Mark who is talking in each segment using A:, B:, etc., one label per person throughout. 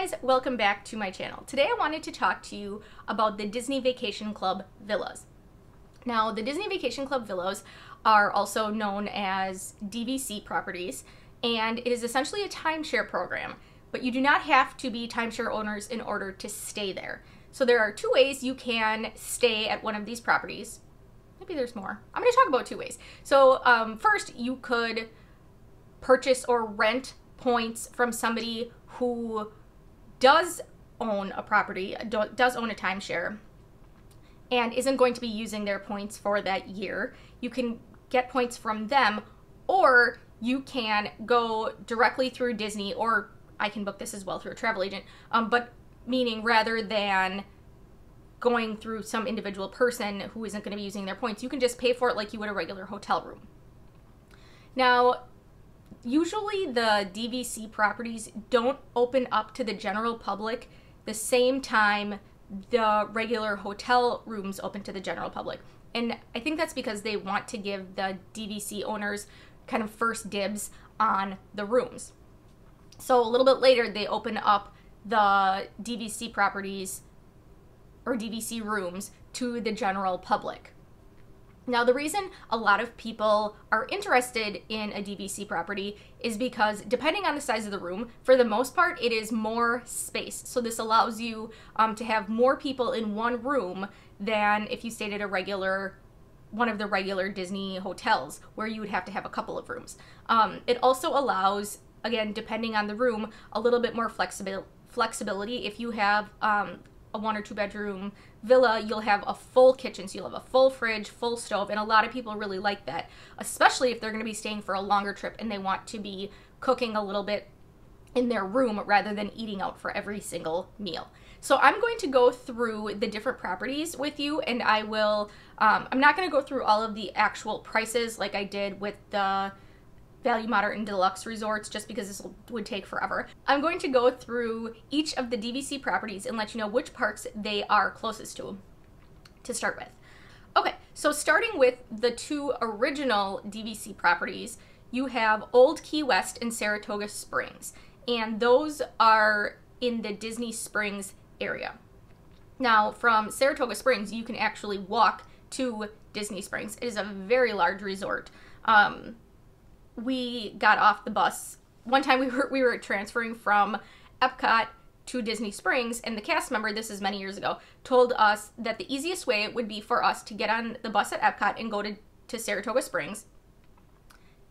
A: guys, welcome back to my channel. Today I wanted to talk to you about the Disney Vacation Club villas. Now, the Disney Vacation Club villas are also known as DVC properties, and it is essentially a timeshare program, but you do not have to be timeshare owners in order to stay there. So there are two ways you can stay at one of these properties. Maybe there's more. I'm going to talk about two ways. So first, you could purchase or rent points from somebody who does own a property, does own a timeshare, and isn't going to be using their points for that year. You can get points from them, or you can go directly through Disney, or I can book this as well through a travel agent, but meaning rather than going through some individual person who isn't going to be using their points, you can just pay for it like you would a regular hotel room. Now, usually the DVC properties don't open up to the general public the same time the regular hotel rooms open to the general public. And I think that's because they want to give the DVC owners kind of first dibs on the rooms. So a little bit later, they open up the DVC properties or DVC rooms to the general public. Now, the reason a lot of people are interested in a DVC property is because depending on the size of the room, for the most part, it is more space. So this allows you to have more people in one room than if you stayed at one of the regular Disney hotels where you would have to have a couple of rooms. It also allows, again, depending on the room, a little bit more flexibility. If you have a 1 or 2 bedroom villa, you'll have a full kitchen, so you'll have a full fridge, full stove, and a lot of people really like that, especially if they're going to be staying for a longer trip and they want to be cooking a little bit in their room rather than eating out for every single meal. So I'm going to go through the different properties with you, and I will, I'm not going to go through all of the actual prices like I did with the Value Moderate and Deluxe resorts, just because this would take forever. I'm going to go through each of the DVC properties and let you know which parks they are closest to start with. Okay, so starting with the two original DVC properties, you have Old Key West and Saratoga Springs, and those are in the Disney Springs area. Now, from Saratoga Springs, you can actually walk to Disney Springs. It is a very large resort. We got off the bus. One time we were transferring from Epcot to Disney Springs, and the cast member, this is many years ago, told us that the easiest way would be for us to get on the bus at Epcot and go to Saratoga Springs,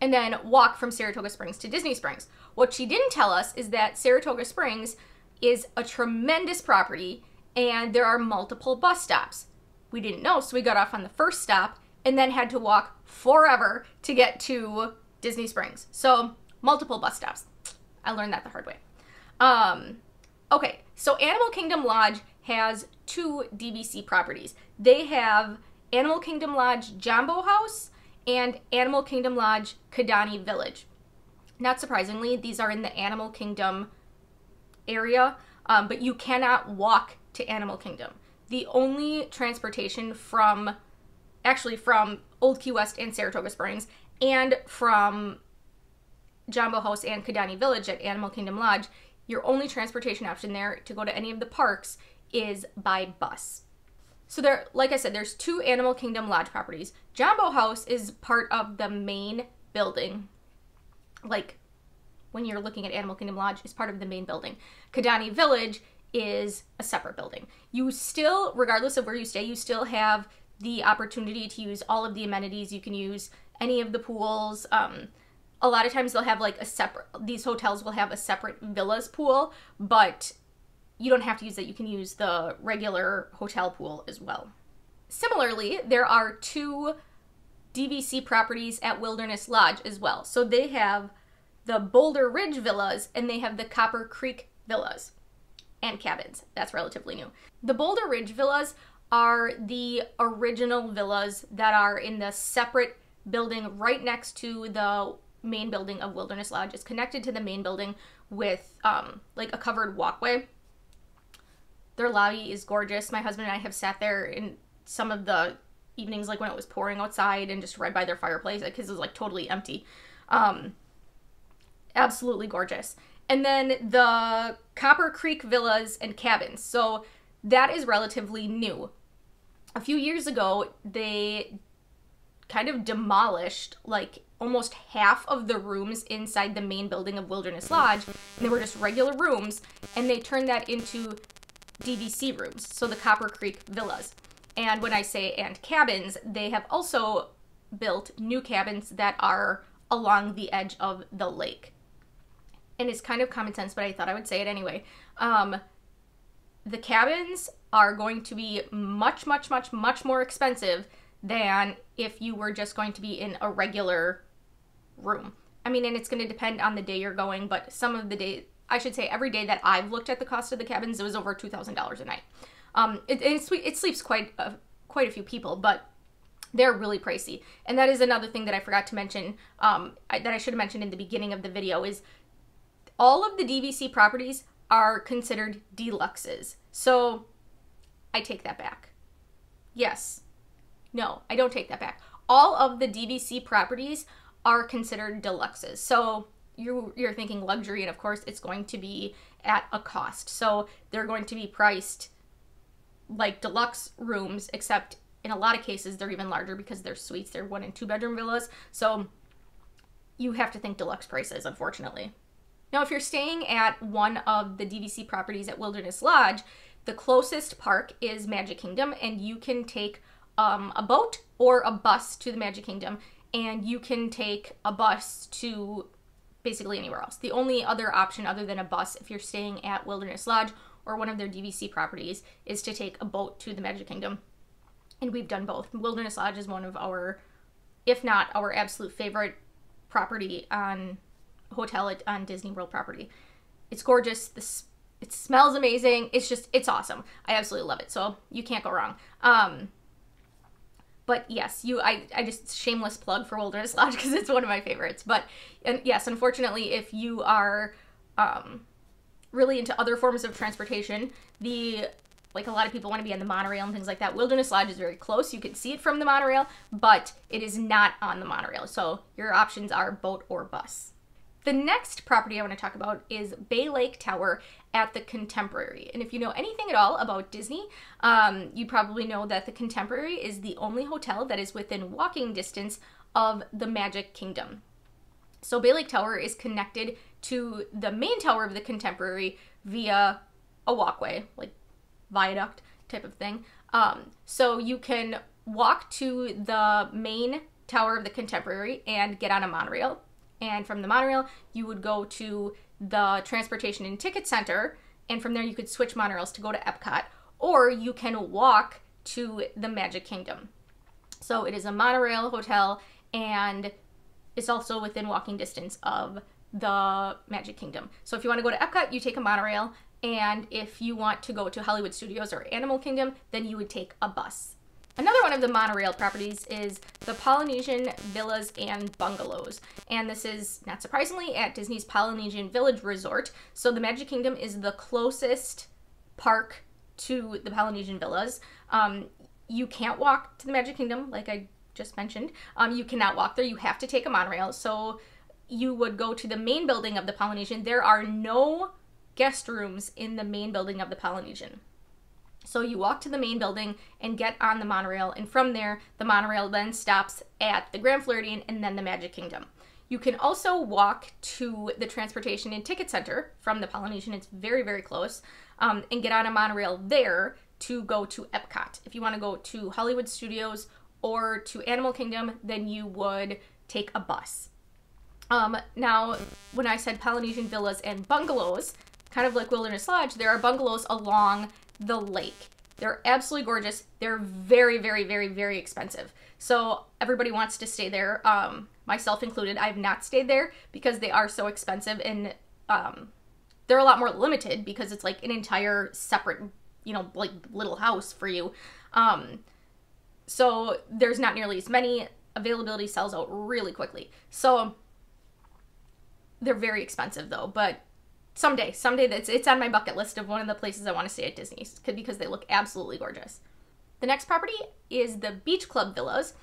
A: and then walk from Saratoga Springs to Disney Springs. What she didn't tell us is that Saratoga Springs is a tremendous property, and there are multiple bus stops. We didn't know, so we got off on the first stop, and then had to walk forever to get to Disney Springs. So multiple bus stops. I learned that the hard way. Okay, so Animal Kingdom Lodge has two DVC properties. They have Animal Kingdom Lodge Jambo House and Animal Kingdom Lodge Kidani Village. Not surprisingly, these are in the Animal Kingdom area, but you cannot walk to Animal Kingdom. The only transportation from Old Key West and Saratoga Springs, and from Jambo House and Kidani Village at Animal Kingdom Lodge, your only transportation option there to go to any of the parks is by bus. So there, like I said, there's two Animal Kingdom Lodge properties. Jambo House is part of the main building. Like, when you're looking at Animal Kingdom Lodge, is part of the main building. Kidani Village is a separate building. You still, regardless of where you stay, you still have the opportunity to use all of the amenities. You can use any of the pools. A lot of times they'll have like these hotels will have a separate villas pool, but you don't have to use that. You can use the regular hotel pool as well. Similarly, there are two DVC properties at Wilderness Lodge as well. So they have the Boulder Ridge Villas and they have the Copper Creek Villas and cabins. That's relatively new. The Boulder Ridge Villas are the original villas that are in the separate building right next to the main building of Wilderness Lodge. It's connected to the main building with like a covered walkway. Their lobby is gorgeous. My husband and I have sat there in some of the evenings, like when it was pouring outside, and just right by their fireplace because it was like totally empty. Absolutely gorgeous. And then the Copper Creek Villas and Cabins. So that is relatively new. A few years ago, they kind of demolished like almost half of the rooms inside the main building of Wilderness Lodge, and they were just regular rooms, and they turned that into DVC rooms, so the Copper Creek Villas. And when I say and cabins, they have also built new cabins that are along the edge of the lake. And it's kind of common sense, but I thought I would say it anyway. The cabins are going to be much, much, much, much more expensive than if you were just going to be in a regular room. I mean, and it's going to depend on the day you're going, but some of the day, I should say every day that I've looked at the cost of the cabins, it was over $2,000 a night. It sleeps quite a few people, but they're really pricey. And that is another thing that I forgot to mention, that I should have mentioned in the beginning of the video, is all of the DVC properties are considered deluxes. So I take that back. Yes. No, I don't take that back. All of the DVC properties are considered deluxes. So you're thinking luxury, and of course it's going to be at a cost. So they're going to be priced like deluxe rooms, except in a lot of cases they're even larger because they're suites. They're 1 and 2 bedroom villas. So you have to think deluxe prices, unfortunately. Now, if you're staying at one of the DVC properties at Wilderness Lodge, the closest park is Magic Kingdom, and you can take a boat or a bus to the Magic Kingdom, and you can take a bus to basically anywhere else. The only other option other than a bus, if you're staying at Wilderness Lodge or one of their DVC properties, is to take a boat to the Magic Kingdom. And we've done both. Wilderness Lodge is one of our, if not our absolute favorite property on Disney World property. It's gorgeous. It smells amazing. It's awesome. I absolutely love it. So you can't go wrong. But yes, I just shameless plug for Wilderness Lodge because it's one of my favorites. But and yes, unfortunately, if you are really into other forms of transportation, like a lot of people want to be on the monorail and things like that. Wilderness Lodge is very close. You can see it from the monorail, but it is not on the monorail. So your options are boat or bus. The next property I want to talk about is Bay Lake Tower at the Contemporary. And if you know anything at all about Disney, you probably know that the Contemporary is the only hotel that is within walking distance of the Magic Kingdom. So Bay Lake Tower is connected to the main tower of the Contemporary via a walkway, like viaduct type of thing. So you can walk to the main tower of the Contemporary and get on a monorail. And from the monorail, you would go to the Transportation and Ticket Center, and from there you could switch monorails to go to Epcot, or you can walk to the Magic Kingdom. So it is a monorail hotel, and it's also within walking distance of the Magic Kingdom. So if you want to go to Epcot, you take a monorail, and if you want to go to Hollywood Studios or Animal Kingdom, then you would take a bus. Another one of the monorail properties is the Polynesian Villas and Bungalows. And this is, not surprisingly, at Disney's Polynesian Village Resort. So the Magic Kingdom is the closest park to the Polynesian Villas. You can't walk to the Magic Kingdom, like I just mentioned. You cannot walk there. You have to take a monorail. So you would go to the main building of the Polynesian. There are no guest rooms in the main building of the Polynesian. So you walk to the main building and get on the monorail, and from there, the monorail then stops at the Grand Floridian and then the Magic Kingdom. You can also walk to the Transportation and Ticket Center from the Polynesian. It's very, very close, and get on a monorail there to go to Epcot. If you want to go to Hollywood Studios or to Animal Kingdom, then you would take a bus. Now, when I said Polynesian Villas and Bungalows, kind of like Wilderness Lodge, there are bungalows along the lake. They're absolutely gorgeous. They're very, very, very, very expensive. So everybody wants to stay there, myself included. I've not stayed there because they are so expensive, and they're a lot more limited because it's like an entire separate, like little house for you. So there's not nearly as many. Availability sells out really quickly. So they're very expensive though, but someday it's on my bucket list of one of the places I want to stay at Disney because they look absolutely gorgeous. The next property is the Beach Club Villas,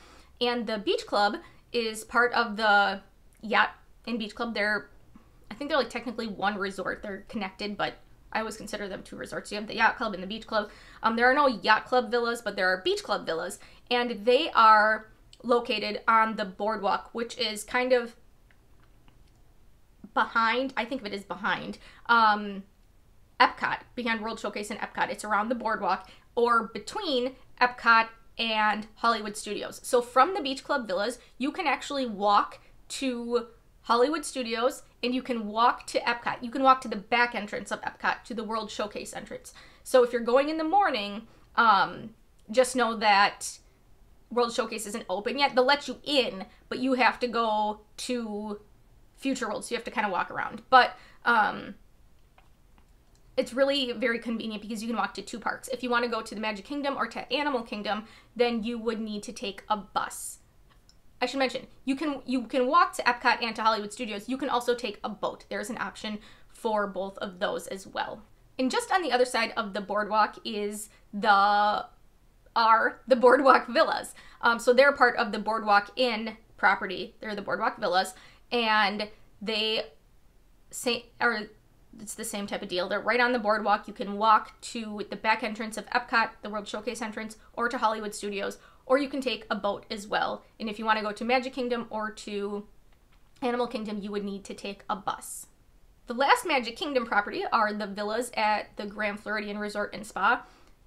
A: and the Beach Club is part of the Yacht and Beach Club. I I think they're like technically one resort. They're connected, but I always consider them two resorts. You have the yacht club and the beach club. There are no yacht club villas, but there are beach club villas, and they are located on the boardwalk, which is kind of behind, I think of it as behind, Epcot, behind World Showcase and Epcot. It's around the boardwalk, or between Epcot and Hollywood Studios. So from the beach club villas, you can actually walk to Hollywood Studios, and you can walk to Epcot. You can walk to the back entrance of Epcot, to the World Showcase entrance. So if you're going in the morning, just know that World Showcase isn't open yet. They'll let you in, but you have to go to Future World, so you have to kind of walk around. But it's really very convenient because you can walk to two parks. If you want to go to the Magic Kingdom or to Animal Kingdom, then you would need to take a bus. I should mention, you can walk to Epcot and to Hollywood Studios. You can also take a boat. There's an option for both of those as well. And just on the other side of the boardwalk is the Boardwalk Villas. So they're part of the Boardwalk Inn property. They're the Boardwalk Villas, and it's the same type of deal. They're right on the boardwalk. You can walk to the back entrance of Epcot, the World Showcase entrance, or to Hollywood Studios, or you can take a boat as well. And if you want to go to Magic Kingdom or to Animal Kingdom, you would need to take a bus. The last Magic Kingdom property are the villas at the Grand Floridian Resort and Spa.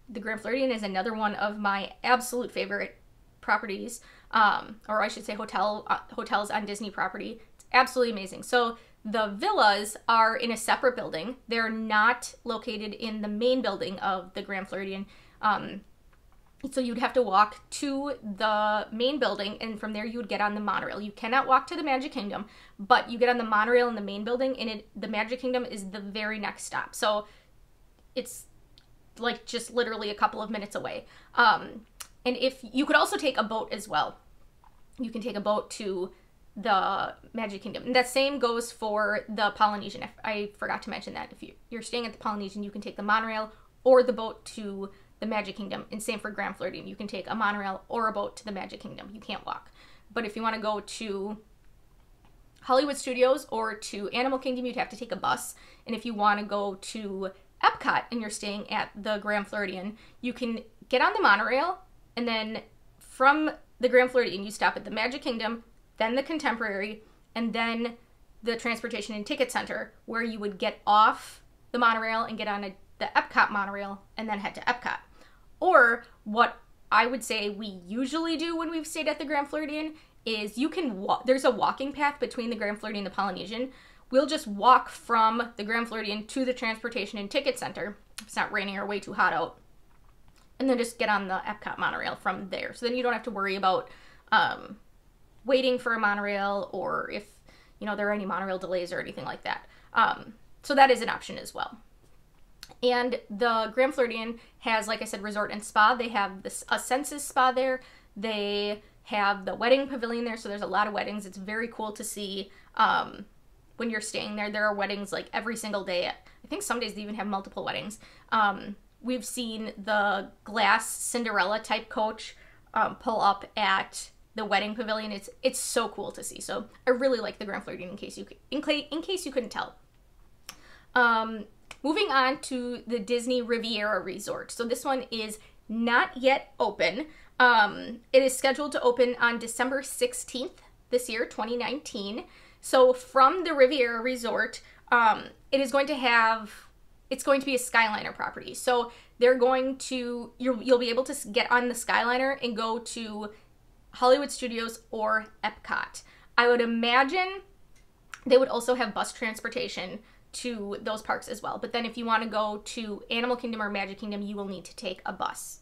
A: The Grand Floridian is another one of my absolute favorite properties, or I should say hotels on Disney property. It's absolutely amazing. So the villas are in a separate building. They're not located in the main building of the Grand Floridian. So you'd have to walk to the main building, and from there you would get on the monorail. You cannot walk to the Magic Kingdom, but you get on the monorail in the main building, and the Magic Kingdom is the very next stop. So it's like just literally a couple of minutes away. And if you could also take a boat as well. You can take a boat to the Magic Kingdom. And that same goes for the Polynesian. I forgot to mention that. If you're staying at the Polynesian, you can take the monorail or the boat to the Magic Kingdom. And same for Grand Floridian. You can take a monorail or a boat to the Magic Kingdom. You can't walk. But if you want to go to Hollywood Studios or to Animal Kingdom, you'd have to take a bus. And if you want to go to Epcot and you're staying at the Grand Floridian, you can get on the monorail, and then from the Grand Floridian, you stop at the Magic Kingdom, then the Contemporary, and then the Transportation and Ticket Center, where you would get off the monorail and get on the Epcot monorail and then head to Epcot. Or what I would say we usually do when we've stayed at the Grand Floridian is you can walk. There's a walking path between the Grand Floridian and the Polynesian. We'll just walk from the Grand Floridian to the Transportation and Ticket Center if it's not raining or way too hot out, and then just get on the Epcot monorail from there. So then you don't have to worry about waiting for a monorail, or if there are any monorail delays or anything like that. So that is an option as well. And the Grand Floridian has, like I said, resort and spa. They have a Senses spa there. They have the wedding pavilion there, so there's a lot of weddings. It's very cool to see when you're staying there. There are weddings like every single day. I think some days they even have multiple weddings. We've seen the glass Cinderella type coach pull up at the wedding pavilion. It's so cool to see. So I really like the Grand Floridian, in case you couldn't tell. Moving on to the Disney Riviera Resort. So this one is not yet open. It is scheduled to open on December 16th this year, 2019. So from the Riviera Resort, it's going to be a Skyliner property. So you'll be able to get on the Skyliner and go to Hollywood Studios or Epcot. I would imagine they would also have bus transportation to those parks as well. But then if you want to go to Animal Kingdom or Magic Kingdom, you will need to take a bus.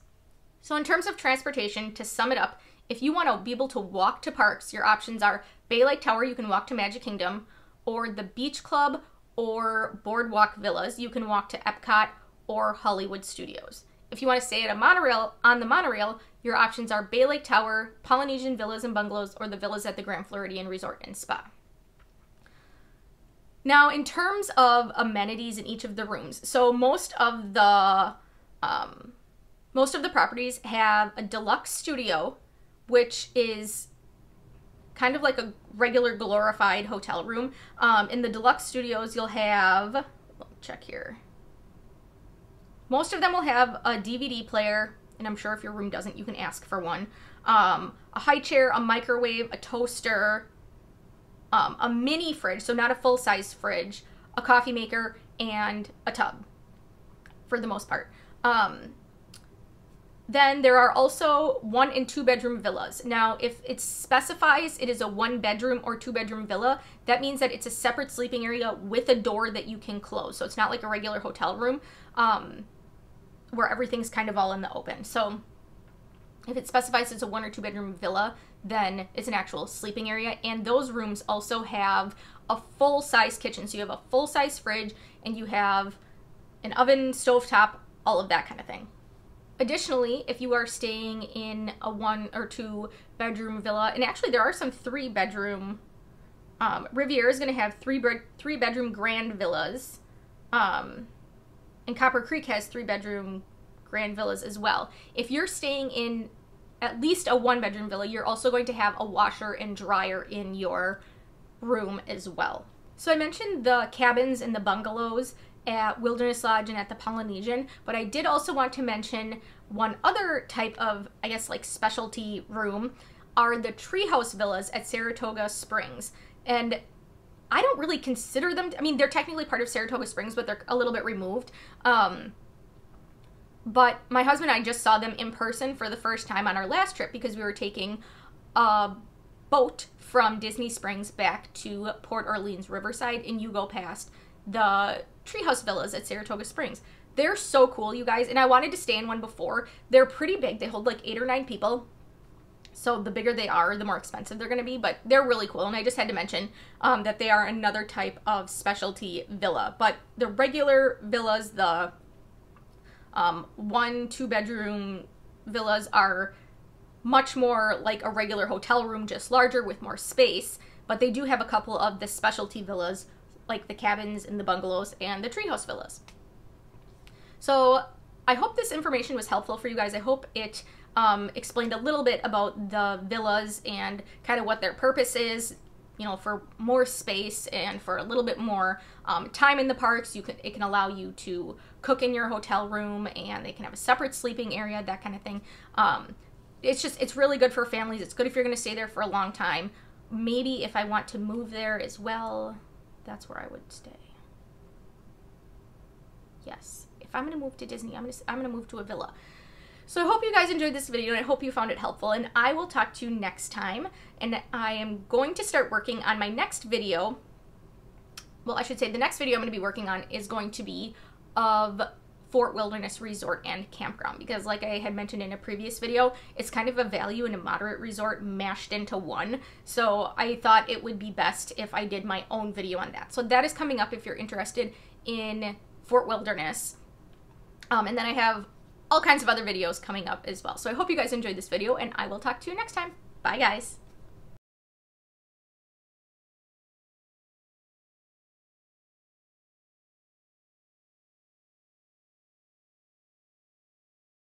A: So in terms of transportation, to sum it up, if you want to be able to walk to parks, your options are Bay Lake Tower, you can walk to Magic Kingdom, or the Beach Club or Boardwalk Villas, you can walk to Epcot or Hollywood Studios. If you want to stay at on the monorail, your options are Bay Lake Tower, Polynesian Villas and Bungalows, or the villas at the Grand Floridian Resort and Spa. Now, in terms of amenities in each of the rooms, so most of the properties have a deluxe studio, which is kind of like a regular glorified hotel room. In the deluxe studios, you'll have, check here. Most of them will have a DVD player, and I'm sure if your room doesn't, you can ask for one. A high chair, a microwave, a toaster, a mini fridge, so not a full-size fridge, a coffee maker, and a tub, for the most part. Then there are also 1 and 2 bedroom villas. Now, if it specifies it is a 1 bedroom or 2 bedroom villa, that means that it's a separate sleeping area with a door that you can close. So it's not like a regular hotel room where everything's kind of all in the open. So if it specifies it's a 1 or 2 bedroom villa, then it's an actual sleeping area. And those rooms also have a full-size kitchen. So you have a full-size fridge and you have an oven, stovetop, all of that kind of thing. Additionally, if you are staying in a 1 or 2 bedroom villa, and actually there are some 3 bedroom, Riviera is going to have 3 bedroom grand villas, and Copper Creek has 3 bedroom grand villas as well. If you're staying in at least a 1 bedroom villa, you're also going to have a washer and dryer in your room as well. So I mentioned the cabins and the bungalows at Wilderness Lodge and at the Polynesian, but I did also want to mention one other type of, I guess, like specialty room are the treehouse villas at Saratoga Springs. And I don't really consider them, I mean, they're technically part of Saratoga Springs, but they're a little bit removed. But my husband and I just saw them in person for the first time on our last trip because we were taking a boat from Disney Springs back to Port Orleans Riverside, and you go past the treehouse villas at Saratoga Springs. They're so cool, you guys, and I wanted to stay in one before. They're pretty big. They hold like 8 or 9 people. So the bigger they are, the more expensive they're going to be, but they're really cool. And I just had to mention that they are another type of specialty villa. But the regular villas, the 1, 2 bedroom villas are much more like a regular hotel room, just larger with more space. But they do have a couple of the specialty villas, like the cabins and the bungalows and the treehouse villas. So I hope this information was helpful for you guys. I hope it explained a little bit about the villas and kind of what their purpose is, you know, for more space and for a little bit more time in the parks. It can allow you to cook in your hotel room, and they can have a separate sleeping area, that kind of thing. It's really good for families. It's good if you're going to stay there for a long time. Maybe if I want to move there as well, that's where I would stay. Yes, if I'm going to move to Disney, I'm going to move to a villa. So I hope you guys enjoyed this video, and I hope you found it helpful, and I will talk to you next time. And I am going to start working on my next video. Well, I should say the next video I'm going to be working on is going to be of Fort Wilderness Resort and Campground, because like I had mentioned in a previous video, it's kind of a value and a moderate resort mashed into one. So I thought it would be best if I did my own video on that. So that is coming up if you're interested in Fort Wilderness. And then I have all kinds of other videos coming up as well. So I hope you guys enjoyed this video, and I will talk to you next time. Bye, guys.